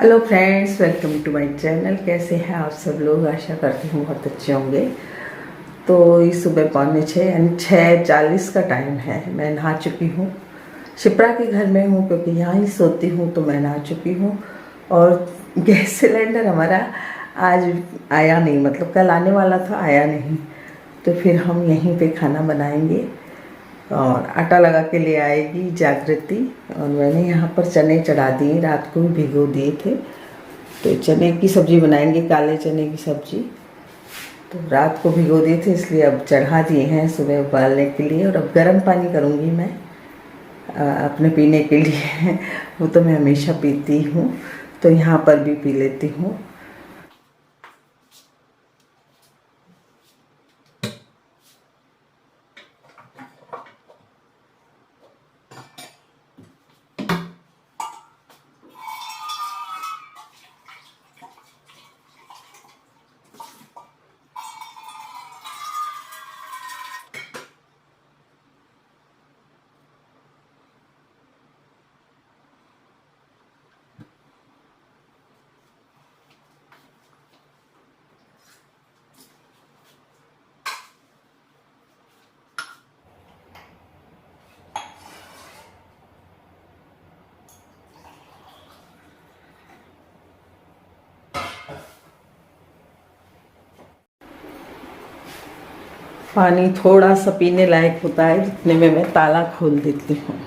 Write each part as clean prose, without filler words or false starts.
Hello friends, welcome to my channel. कैसे हैं आप सब लोग? आशा करती हूँ बहुत अच्छे होंगे। तो इस सुबह 5:45 यानी 6:40 का टाइम है। मैं नहा चुकी हूँ, शिप्रा के घर में हूँ क्योंकि यहाँ ही सोती हूँ, तो मैं नहा चुकी हूँ। और गैस सिलेंडर हमारा आज आया नहीं, मतलब कल आने वाला था, आया नहीं। तो फिर हम यहीं पे खाना बनाएंगे और आटा लगा के ले आएगी जागृति। और मैंने यहाँ पर चने चढ़ा दिए, रात को भी भिगो दिए थे। तो चने की सब्ज़ी बनाएंगे, काले चने की सब्ज़ी। तो रात को भिगो दिए थे, इसलिए अब चढ़ा दिए हैं सुबह उबालने के लिए। और अब गर्म पानी करूँगी मैं अपने पीने के लिए। वो तो मैं हमेशा पीती हूँ, तो यहाँ पर भी पी लेती हूँ। पानी थोड़ा सा पीने लायक होता है, जितने में मैं ताला खोल देती हूँ।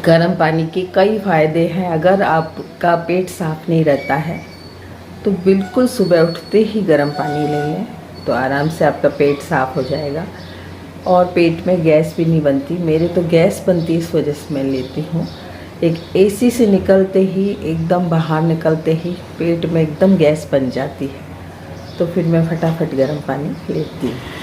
गर्म पानी के कई फ़ायदे हैं। अगर आपका पेट साफ़ नहीं रहता है तो बिल्कुल सुबह उठते ही गर्म पानी ले लें, तो आराम से आपका पेट साफ़ हो जाएगा और पेट में गैस भी नहीं बनती। मेरे तो गैस बनती, इस वजह से मैं लेती हूँ। एक एसी से निकलते ही, एकदम बाहर निकलते ही पेट में एकदम गैस बन जाती है, तो फिर मैं फटाफट गर्म पानी लेती हूँ।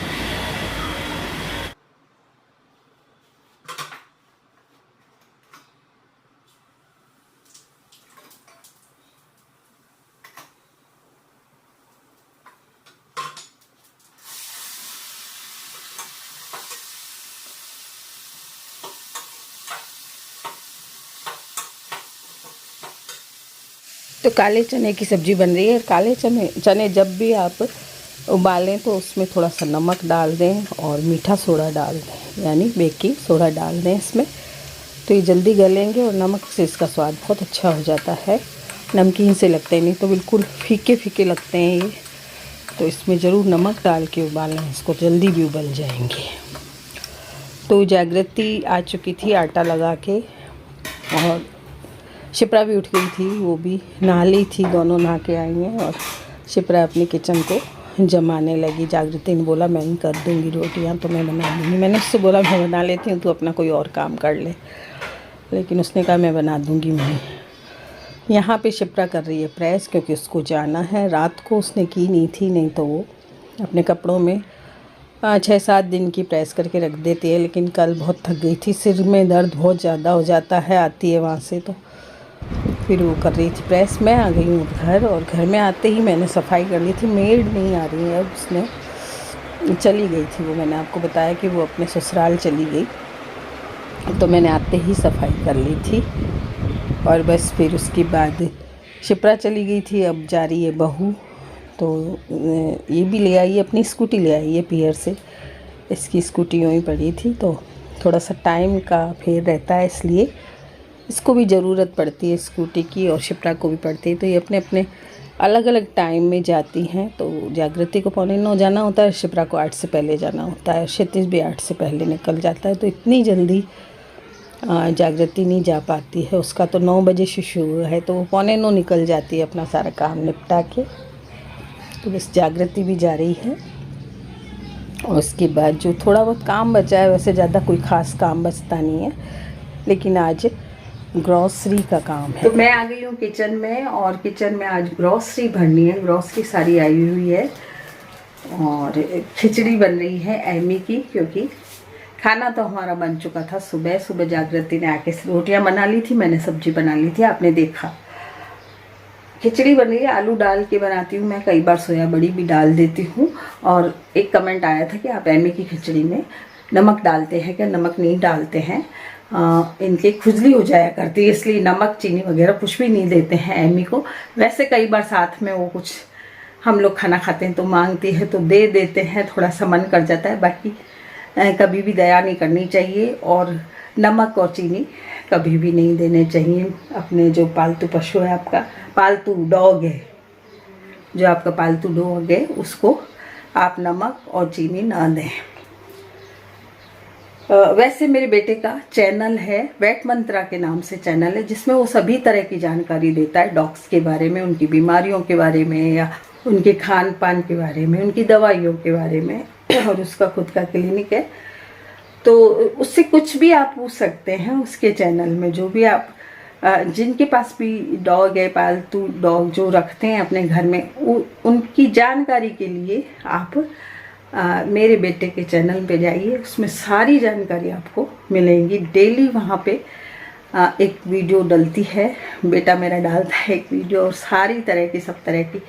तो काले चने की सब्ज़ी बन रही है। काले चने जब भी आप उबालें तो उसमें थोड़ा सा नमक डाल दें और मीठा सोडा डाल दें, यानी बेकिंग सोडा डाल दें इसमें, तो ये जल्दी गलेंगे और नमक से इसका स्वाद बहुत अच्छा हो जाता है। नमकीन से लगते हैं, नहीं तो बिल्कुल फीके फीके लगते हैं ये। तो इसमें ज़रूर नमक डाल के उबालें इसको, जल्दी भी उबल जाएंगे। तो जागृति आ चुकी थी आटा लगा के, और शिप्रा भी उठ गई थी, वो भी नहा ली थी, दोनों नहा के आई हैं। और शिप्रा अपने किचन को जमाने लगी। जागृति ने बोला मैं ही कर दूँगी रोटियां, तो मैं बना दूँगी। मैंने उससे बोला मैं बना लेती हूँ, तू अपना कोई और काम कर ले, लेकिन उसने कहा मैं बना दूँगी। मैं यहाँ पे शिप्रा कर रही है प्रेस, क्योंकि उसको जाना है। रात को उसने की नहीं थी, नहीं तो वो अपने कपड़ों में 6-7 दिन की प्रेस करके रख देती है। लेकिन कल बहुत थक गई थी, सिर में दर्द बहुत ज़्यादा हो जाता है, आती है वहाँ से, तो फिर वो कर रही थी प्रेस। मैं आ गई हूँ घर, और घर में आते ही मैंने सफाई कर ली थी। मेड नहीं आ रही है, अब उसने चली गई थी। वो मैंने आपको बताया कि वो अपने ससुराल चली गई, तो मैंने आते ही सफाई कर ली थी। और बस फिर उसके बाद शिप्रा चली गई थी, अब जा रही है बहू। तो ये भी ले आई, अपनी स्कूटी ले आई है पियर से। इसकी स्कूटी यूँ ही पड़ी थी, तो थोड़ा सा टाइम का फेर रहता है, इसलिए इसको भी ज़रूरत पड़ती है स्कूटी की, और शिप्रा को भी पड़ती है। तो ये अपने अपने अलग अलग टाइम में जाती हैं। तो जागृति को 8:45 जाना होता है, शिप्रा को 8 से पहले जाना होता है, क्षितिज भी 8 से पहले निकल जाता है। तो इतनी जल्दी जागृति नहीं जा पाती है, उसका तो 9 बजे से शुरू है, तो वो 8:45 निकल जाती है अपना सारा काम निपटा के। तो बस जागृति भी जा रही है। और उसके बाद जो थोड़ा बहुत काम बचा है, वैसे ज़्यादा कोई ख़ास काम बचता नहीं है, लेकिन आज ग्रॉसरी का काम है। तो मैं आ गई हूँ किचन में, और किचन में आज ग्रॉसरी भरनी है। ग्रॉसरी सारी आई हुई है और खिचड़ी बन रही है एमी की, क्योंकि खाना तो हमारा बन चुका था। सुबह सुबह जागृति ने आके रोटियां बना ली थी, मैंने सब्जी बना ली थी, आपने देखा। खिचड़ी बन रही है, आलू डाल के बनाती हूँ मैं, कई बार सोया बड़ी भी डाल देती हूँ। और एक कमेंट आया था कि आप एमी की खिचड़ी में नमक डालते हैं क्या? नमक नहीं डालते हैं, इनके खुजली हो जाया करती है, इसलिए नमक चीनी वगैरह कुछ भी नहीं देते हैं एमी को। वैसे कई बार साथ में वो कुछ हम लोग खाना खाते हैं तो मांगती है तो दे देते हैं, थोड़ा सा मन कर जाता है। बाकी कभी भी दया नहीं करनी चाहिए, और नमक और चीनी कभी भी नहीं देने चाहिए। अपने जो पालतू पशु है, आपका पालतू डॉग है, जो आपका पालतू डॉग है, उसको आप नमक और चीनी ना दें। वैसे मेरे बेटे का चैनल है, वेट मंत्रा के नाम से चैनल है, जिसमें वो सभी तरह की जानकारी देता है डॉग्स के बारे में, उनकी बीमारियों के बारे में, या उनके खान पान के बारे में, उनकी दवाइयों के बारे में। और उसका खुद का क्लिनिक है, तो उससे कुछ भी आप पूछ सकते हैं उसके चैनल में। जो भी आप जिनके पास भी डॉग है, पालतू डॉग जो रखते हैं अपने घर में, उनकी जानकारी के लिए आप मेरे बेटे के चैनल पे जाइए, उसमें सारी जानकारी आपको मिलेगी। डेली वहाँ पे एक वीडियो डलती है, बेटा मेरा डालता है एक वीडियो, और सारी तरह की, सब तरह की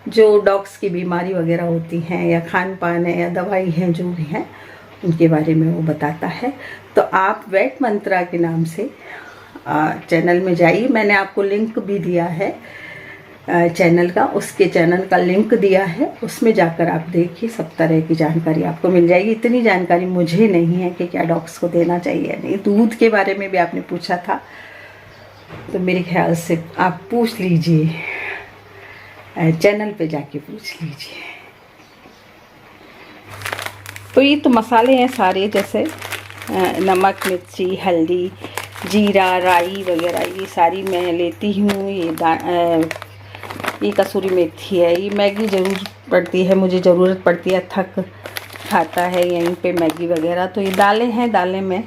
जो डॉग्स की बीमारी वगैरह होती हैं, या खान पान है, या दवाई है, जो भी हैं उनके बारे में वो बताता है। तो आप वेट मंत्रा के नाम से चैनल में जाइए, मैंने आपको लिंक भी दिया है चैनल का, उसके चैनल का लिंक दिया है, उसमें जाकर आप देखिए, सब तरह की जानकारी आपको मिल जाएगी। इतनी जानकारी मुझे नहीं है कि क्या डॉग्स को देना चाहिए नहीं। दूध के बारे में भी आपने पूछा था, तो मेरे ख्याल से आप पूछ लीजिए, चैनल पे जाके पूछ लीजिए। तो ये तो मसाले हैं सारे, जैसे नमक, मिर्ची, हल्दी, जीरा, राई वगैरह, ये सारी मैं लेती हूँ। ये कसूरी मेथी है, ये मैगी ज़रूर पड़ती है, मुझे ज़रूरत पड़ती है, थक खाता है यहीं पे मैगी वगैरह। तो ये दालें हैं, दालें मैं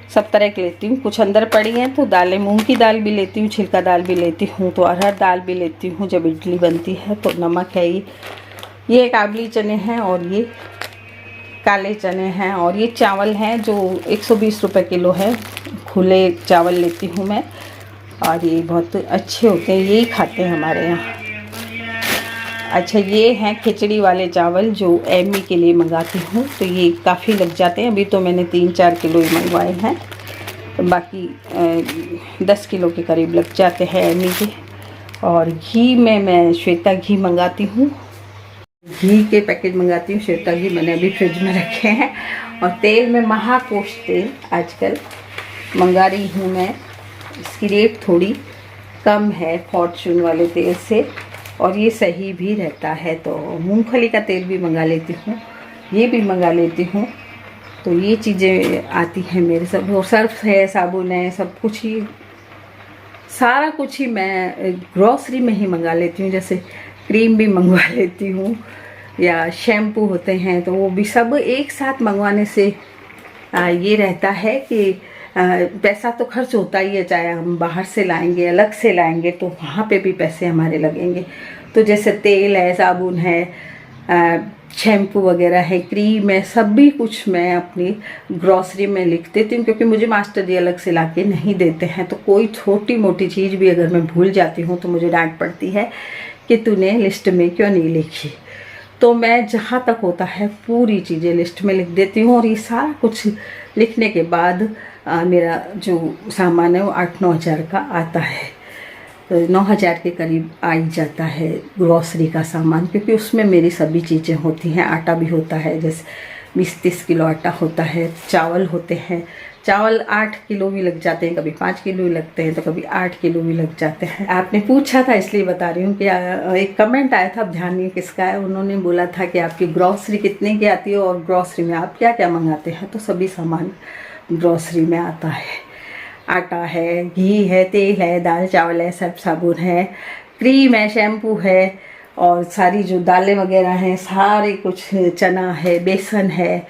सब तरह की लेती हूँ, कुछ अंदर पड़ी हैं तो दालें, मूंग की दाल भी लेती हूँ, छिलका दाल भी लेती हूँ, तो अरहर दाल भी लेती हूँ जब इडली बनती है। तो नमक है, ये काबली चने हैं, और ये काले चने हैं, और ये चावल हैं जो 120 रुपये किलो है, खुले चावल लेती हूँ मैं, और ये बहुत अच्छे होते हैं, यही खाते हैं हमारे यहाँ। अच्छा, ये हैं खिचड़ी वाले चावल जो एमी के लिए मंगाती हूँ, तो ये काफ़ी लग जाते हैं। अभी तो मैंने 3-4 किलो ही मंगवाए हैं, तो बाकी 10 किलो के करीब लग जाते हैं एमी के। और घी में मैं श्वेता घी मंगाती हूँ, घी के पैकेट मंगाती हूँ, श्वेता घी मैंने अभी फ्रिज में रखे हैं। और तेल में महाकोश तेल आजकल मंगा रही हूँ मैं, इसकी रेट थोड़ी कम है फॉर्चून वाले तेल से, और ये सही भी रहता है। तो मूंगफली का तेल भी मंगा लेती हूँ, ये भी मंगा लेती हूँ। तो ये चीज़ें आती हैं मेरे सब, और सर्फ है, साबुन है, सब कुछ ही, सारा कुछ ही मैं ग्रॉसरी में ही मंगा लेती हूँ। जैसे क्रीम भी मंगवा लेती हूँ, या शैम्पू होते हैं, तो वो भी सब एक साथ मंगवाने से ये रहता है कि पैसा तो खर्च होता ही है, चाहे हम बाहर से लाएंगे, अलग से लाएंगे, तो वहाँ पे भी पैसे हमारे लगेंगे। तो जैसे तेल है, साबुन है, शैम्पू वगैरह है, क्रीम है, सब भी कुछ मैं अपनी ग्रॉसरी में लिख देती हूँ, क्योंकि मुझे मास्टर जी अलग से लाके नहीं देते हैं। तो कोई छोटी मोटी चीज़ भी अगर मैं भूल जाती हूँ तो मुझे डांट पड़ती है कि तूने लिस्ट में क्यों नहीं लिखी। तो मैं जहाँ तक होता है पूरी चीज़ें लिस्ट में लिख देती हूँ, और ये सारा कुछ लिखने के बाद मेरा जो सामान है वो 8-9 हज़ार का आता है, तो 9 हज़ार के करीब आ ही जाता है ग्रॉसरी का सामान, क्योंकि उसमें मेरी सभी चीज़ें होती हैं। आटा भी होता है, जैसे 20-30 किलो आटा होता है, चावल होते हैं, चावल 8 किलो भी लग जाते हैं, कभी 5 किलो भी लगते हैं, तो कभी 8 किलो भी लग जाते हैं। आपने पूछा था इसलिए बता रही हूँ कि एक कमेंट आया था, अब ध्यान नहीं किसका है, उन्होंने बोला था कि आपकी ग्रॉसरी कितने की आती है और ग्रॉसरी में आप क्या क्या मंगाते हैं। तो सभी सामान ग्रॉसरी में आता है। आटा है, घी है, तेल है, दाल चावल है, सर्फ साबुन है, क्रीम है, शैम्पू है और सारी जो दालें वगैरह हैं सारे कुछ, चना है, बेसन है,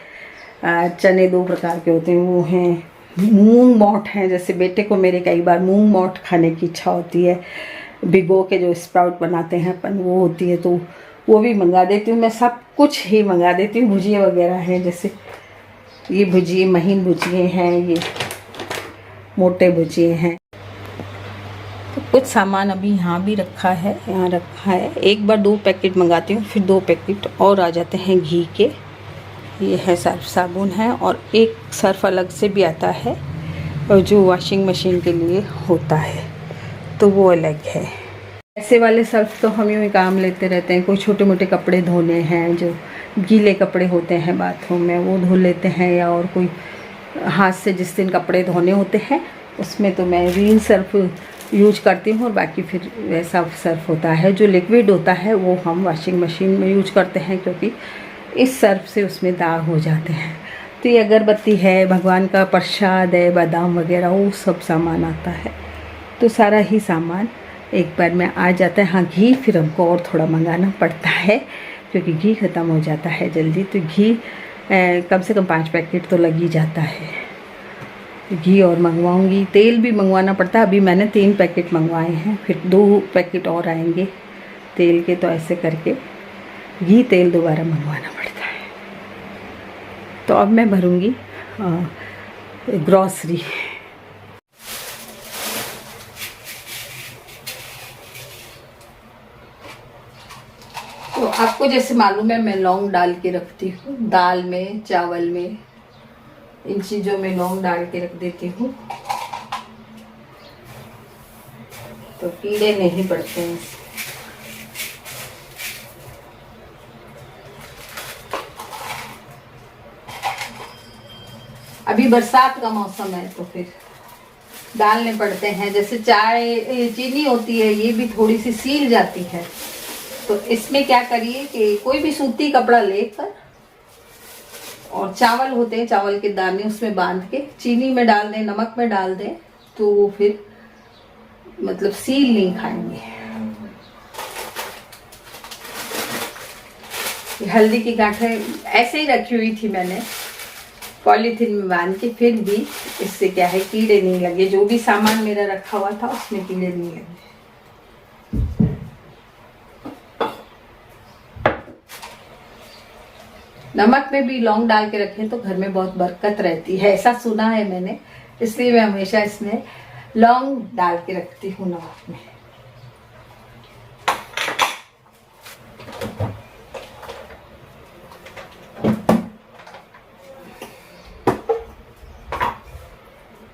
चने 2 प्रकार के होते हैं वो हैं, मूंग मोठ है, जैसे बेटे को मेरे कई बार मूंग मोठ खाने की इच्छा होती है, भिगो के जो स्प्राउट बनाते हैं अपन वो होती है, तो वो भी मंगा देती हूँ। मैं सब कुछ ही मंगा देती हूँ। भुजिया वगैरह हैं, जैसे ये भुजिए महीन भुजिए हैं, ये मोटे भुजिए हैं। तो कुछ सामान अभी यहाँ भी रखा है, यहाँ रखा है। एक बार 2 पैकेट मंगाती हूँ, फिर 2 पैकेट और आ जाते हैं घी के। ये है सर्फ साबुन है और एक सर्फ अलग से भी आता है और जो वॉशिंग मशीन के लिए होता है तो वो अलग है। ऐसे वाले सर्फ तो हम यूँ ही काम लेते रहते हैं। कोई छोटे मोटे कपड़े धोने हैं, जो गीले कपड़े होते हैं बाथरूम में वो धो लेते हैं, या और कोई हाथ से जिस दिन कपड़े धोने होते हैं उसमें तो मैं रिन सर्फ यूज करती हूँ। और बाकी फिर वैसा सर्फ होता है जो लिक्विड होता है वो हम वॉशिंग मशीन में यूज करते हैं, क्योंकि इस सर्फ से उसमें दाग हो जाते हैं। तो ये अगरबत्ती है, भगवान का प्रसाद है, बादाम वगैरह वो सब सामान आता है। तो सारा ही सामान एक बार में आ जाता है। हाँ, घी फिर हमको और थोड़ा मंगाना पड़ता है क्योंकि घी ख़त्म हो जाता है जल्दी। तो घी कम से कम 5 पैकेट तो लग ही जाता है। घी और मंगवाऊंगी। तेल भी मंगवाना पड़ता है। अभी मैंने 3 पैकेट मंगवाए हैं, फिर 2 पैकेट और आएंगे तेल के। तो ऐसे करके घी तेल दोबारा मंगवाना पड़ता है। तो अब मैं भरूंगी ग्रॉसरी। तो आपको जैसे मालूम है मैं लौंग डाल के रखती हूँ, दाल में, चावल में, इन चीज़ों में लौंग डाल के रख देती हूँ तो कीड़े नहीं पड़ते हैं। अभी बरसात का मौसम है तो फिर डालने पड़ते हैं। जैसे चाय चीनी होती है, ये भी थोड़ी सी सील जाती है, तो इसमें क्या करिए कि कोई भी सूती कपड़ा लेकर और चावल होते हैं, चावल के दाने उसमें बांध के चीनी में डाल दें, नमक में डाल दें, तो वो फिर मतलब सील नहीं खाएंगे। हल्दी की गांठें ऐसे ही रखी हुई थी मैंने पॉलीथीन में बांध के, फिर भी इससे क्या है कीड़े नहीं लगे। जो भी सामान मेरा रखा हुआ था उसमें कीड़े नहीं लगे। नमक में भी लौंग डाल के रखें तो घर में बहुत बरकत रहती है, ऐसा सुना है मैंने, इसलिए मैं हमेशा इसमें लौंग डाल के रखती हूँ नमक में।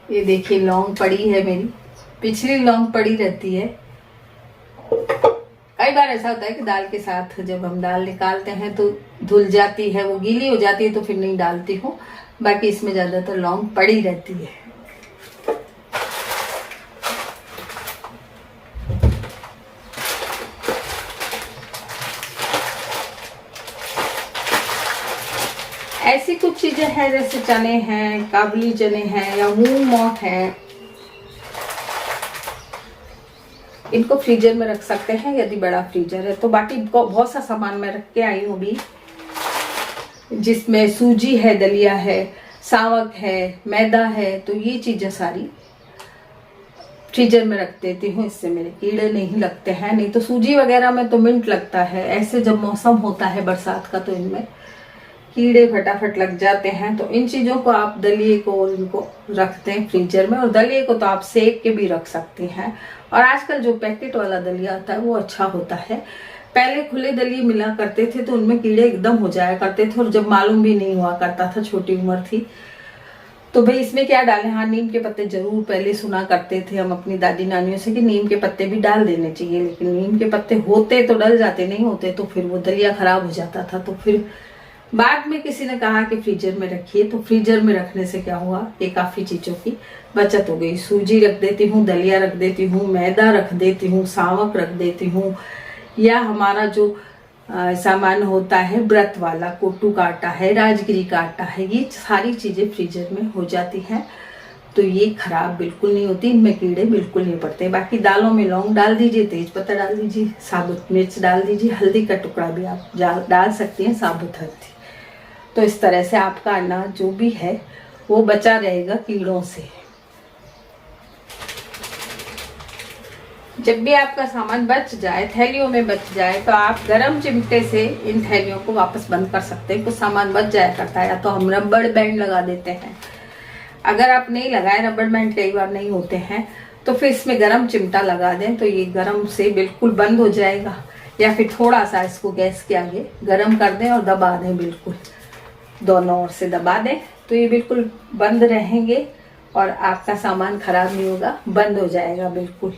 ये देखिए लौंग पड़ी है मेरी, पिछली लौंग पड़ी रहती है। कई बार ऐसा होता है कि दाल के साथ जब हम दाल निकालते हैं तो धुल जाती है, वो गीली हो जाती है, तो फिर नहीं डालती हूँ। बाकी इसमें ज़्यादातर लौंग पड़ी रहती है। ऐसी कुछ चीज़ें हैं जैसे चने हैं, काबुली चने हैं या मूंग मोठ है, इनको फ्रीजर में रख सकते हैं यदि बड़ा फ्रीजर है तो। बाकी बहुत सा सामान मैं रख के आई हूँ अभी, जिसमें सूजी है, दलिया है, सावक है, मैदा है, तो ये चीज़ें सारी फ्रीजर में रख देती हूँ, इससे मेरे कीड़े नहीं लगते हैं। नहीं तो सूजी वगैरह में तो मिंट लगता है, ऐसे जब मौसम होता है बरसात का तो इनमें कीड़े फटाफट लग जाते हैं। तो इन चीज़ों को आप दलिए को और इनको रखते हैं फ्रीजर में, और दलिए को तो आप सेक के भी रख सकते हैं। और आजकल जो पैकेट वाला दलिया आता है वो अच्छा होता है। पहले खुले दलिए मिला करते थे तो उनमें कीड़े एकदम हो जाया करते थे, और जब मालूम भी नहीं हुआ करता था, छोटी उम्र थी तो भाई इसमें क्या डालें। हाँ, नीम के पत्ते जरूर पहले सुना करते थे हम अपनी दादी नानियों से कि नीम के पत्ते भी डाल देने चाहिए, लेकिन नीम के पत्ते होते तो डल जाते, नहीं होते तो फिर वो दलिया खराब हो जाता था। तो फिर बाद में किसी ने कहा कि फ्रीजर में रखिए, तो फ्रीजर में रखने से क्या हुआ कि काफ़ी चीज़ों की बचत हो गई। सूजी रख देती हूँ, दलिया रख देती हूँ, मैदा रख देती हूँ, सावक रख देती हूँ, या हमारा जो सामान होता है व्रत वाला, कोटू का आटा है, राजगिरी का आटा है, ये सारी चीज़ें फ्रीजर में हो जाती हैं। तो ये खराब बिल्कुल नहीं होती, इनमें कीड़े बिल्कुल नहीं पड़ते। बाकी दालों में लौंग डाल दीजिए, तेज पत्ता डाल दीजिए, साबुत मिर्च डाल दीजिए, हल्दी का टुकड़ा भी आप डाल सकती हैं, साबुत हल्दी। तो इस तरह से आपका अनाज जो भी है वो बचा रहेगा कीड़ों से। जब भी आपका सामान बच जाए, थैलियों में बच जाए, तो आप गरम चिमटे से इन थैलियों को वापस बंद कर सकते हैं। कुछ सामान बच जाया करता है, या तो हम रबड़ बैंड लगा देते हैं। अगर आप नहीं लगाए, रबड़ बैंड कई बार नहीं होते हैं, तो फिर इसमें गरम चिमटा लगा दें, तो ये गरम से बिल्कुल बंद हो जाएगा। या फिर थोड़ा सा इसको गैस के आगे गरम कर दें और दबा दें, बिल्कुल दोनों ओर से दबा दें, तो ये बिल्कुल बंद रहेंगे और आपका सामान खराब नहीं होगा, बंद हो जाएगा बिल्कुल।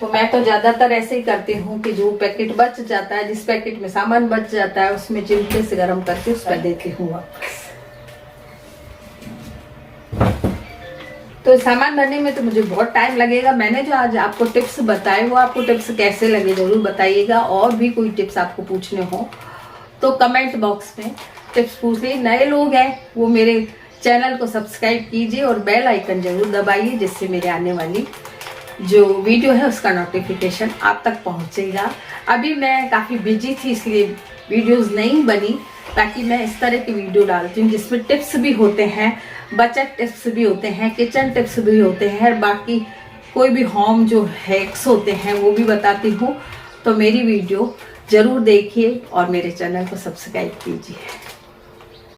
तो मैं तो ज्यादातर ऐसे ही करती हूँ कि जो पैकेट बच जाता है, जिस पैकेट में सामान बच जाता है, उसमें चिमटे से गरम करके उस पर देती हूँ वापस। तो सामान भरने में तो मुझे बहुत टाइम लगेगा। मैंने जो आज आपको टिप्स बताए, वो आपको टिप्स कैसे लगे जरूर बताइएगा। और भी कोई टिप्स आपको पूछने हो तो कमेंट बॉक्स में टिप्स पूछ लीजिए। नए लोग हैं वो मेरे चैनल को सब्सक्राइब कीजिए और बेल आइकन जरूर दबाइए, जिससे मेरे आने वाली जो वीडियो है उसका नोटिफिकेशन आप तक पहुंचेगा। अभी मैं काफ़ी बिजी थी, इसलिए वीडियोस नहीं बनी, ताकि मैं इस तरह की वीडियो डालती हूँ जिसमें टिप्स भी होते हैं, बचत टिप्स भी होते हैं, किचन टिप्स भी होते हैं, बाकी कोई भी होम जो हैक्स होते हैं वो भी बताती हूँ। तो मेरी वीडियो ज़रूर देखिए और मेरे चैनल को सब्सक्राइब कीजिए।